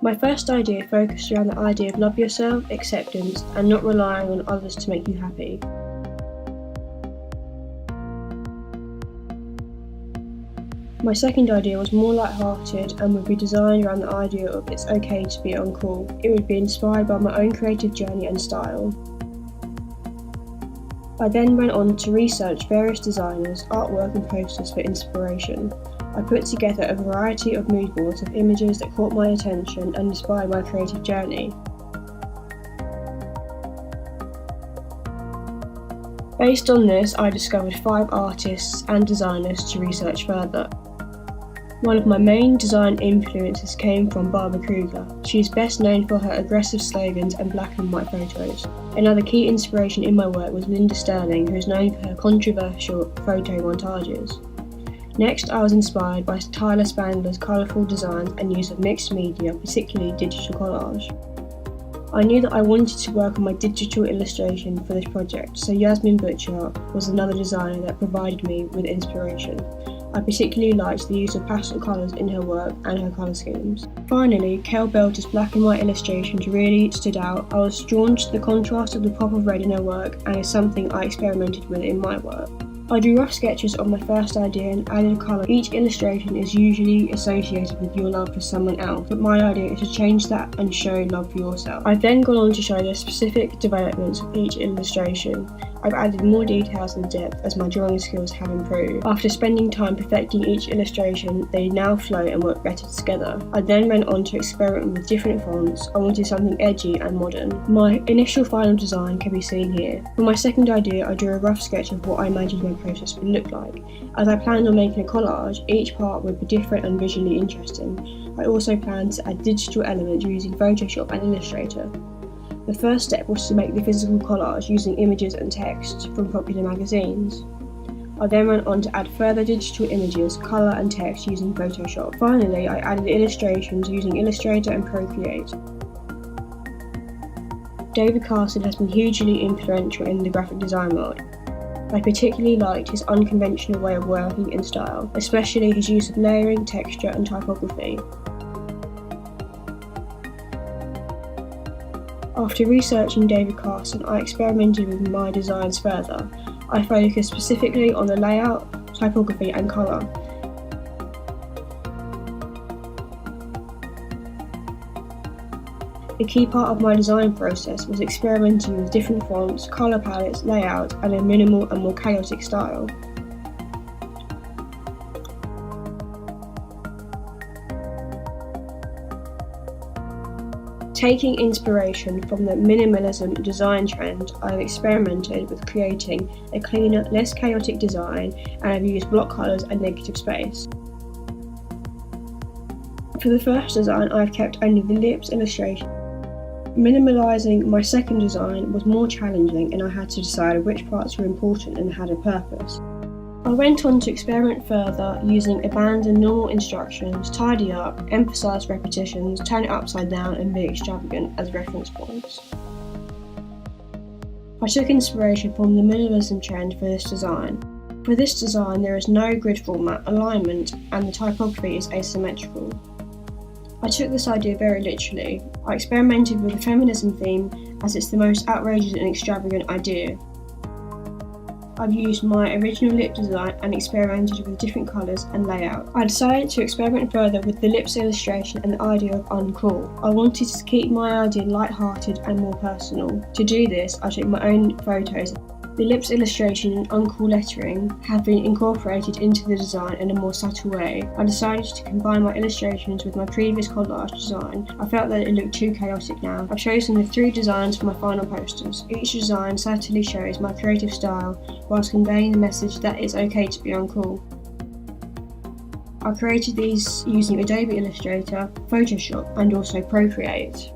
My first idea focused around the idea of love yourself, acceptance, and not relying on others to make you happy. My second idea was more light-hearted and would be designed around the idea of it's okay to be uncool. It would be inspired by my own creative journey and style. I then went on to research various designers, artwork and posters for inspiration. I put together a variety of mood boards of images that caught my attention and inspired my creative journey. Based on this, I discovered 5 artists and designers to research further. One of my main design influences came from Barbara Kruger. She is best known for her aggressive slogans and black and white photos. Another key inspiration in my work was Linda Sterling, who is known for her controversial photo montages. Next, I was inspired by Tyler Spangler's colourful designs and use of mixed media, particularly digital collage. I knew that I wanted to work on my digital illustration for this project, so Yasmin Butcher was another designer that provided me with inspiration. I particularly liked the use of pastel colours in her work and her colour schemes. Finally, Kel Belter's black and white illustrations really stood out. I was drawn to the contrast of the pop of red in her work, and is something I experimented with in my work. I drew rough sketches of my first idea and added colour. Each illustration is usually associated with your love for someone else, but my idea is to change that and show love for yourself. I've then gone on to show the specific developments of each illustration. I've added more details and depth as my drawing skills have improved. After spending time perfecting each illustration, they now flow and work better together. I then went on to experiment with different fonts. I wanted something edgy and modern. My initial final design can be seen here. For my second idea, I drew a rough sketch of what I imagined my process would look like. As I planned on making a collage, each part would be different and visually interesting. I also planned to add digital elements using Photoshop and Illustrator. The first step was to make the physical collage using images and text from popular magazines. I then went on to add further digital images, colour and text using Photoshop. Finally, I added illustrations using Illustrator and Procreate. David Carson has been hugely influential in the graphic design world. I particularly liked his unconventional way of working and style, especially his use of layering, texture and typography. After researching David Carson, I experimented with my designs further. I focused specifically on the layout, typography and colour. A key part of my design process was experimenting with different fonts, colour palettes, layout and a minimal and more chaotic style. Taking inspiration from the minimalism design trend, I've experimented with creating a cleaner, less chaotic design, and I've used block colours and negative space. For the first design, I've kept only the lips illustration. Minimalising my second design was more challenging, and I had to decide which parts were important and had a purpose. I went on to experiment further, using abandon normal instructions, tidy up, emphasise repetitions, turn it upside down and be extravagant as reference points. I took inspiration from the minimalism trend for this design. For this design there is no grid format, alignment and the typography is asymmetrical. I took this idea very literally. I experimented with the feminism theme as it's the most outrageous and extravagant idea. I've used my original lip design and experimented with different colours and layout. I decided to experiment further with the lips illustration and the idea of uncool. I wanted to keep my idea light-hearted and more personal. To do this, I took my own photos. The lips illustration and uncool lettering have been incorporated into the design in a more subtle way. I decided to combine my illustrations with my previous collage design. I felt that it looked too chaotic now. I've chosen the 3 designs for my final posters. Each design certainly shows my creative style whilst conveying the message that it's okay to be uncool. I created these using Adobe Illustrator, Photoshop and also Procreate.